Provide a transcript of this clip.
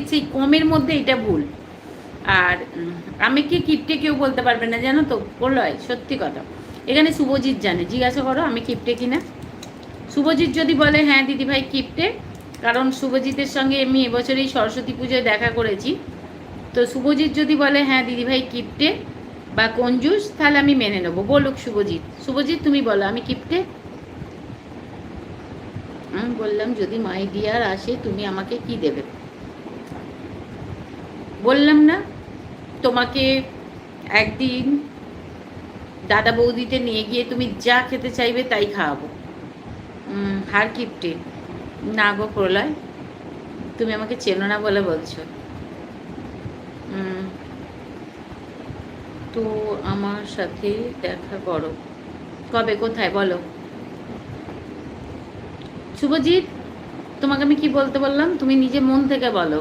সেই কমের মধ্যে এটা ভুল। আর আমি কি কিপটে কেউ বলতে পারবে না, জানো তো প্রলয়, সত্যি কথা। এখানে শুভজিৎ জানে, জিজ্ঞাসা করো আমি কিপটে কিনা। শুভজিৎ যদি বলে হ্যাঁ দিদিভাই কিপটে, কারণ শুভজিতের সঙ্গে আমি এবছরই সরস্বতী পুজোয় দেখা করেছি, তো শুভজিৎ যদি বলে হ্যাঁ দিদিভাই কিপটে বা কঞ্জুস, তাহলে আমি মেনে নেবো। বলুক শুভজিৎ। শুভজিৎ তুমি বলো আমি কিপটে। আমি বললাম যদি মাই ডিয়ার আসে তুমি আমাকে কি দেবে? বললাম না তোমাকে একদিন দাদা বৌদিতে নিয়ে গিয়ে তুমি যা খেতে চাইবে তাই খাওয়াবো। হার কিপটে না গো প্রলয়, তুমি আমাকে চেনো না বলে বলছো। তো আমার সাথে দেখা করো কবে, কোথায় বলো? শুভজিৎ তোমাকে আমি কি বলতে বললাম, তুমি নিজে মন থেকে বলো।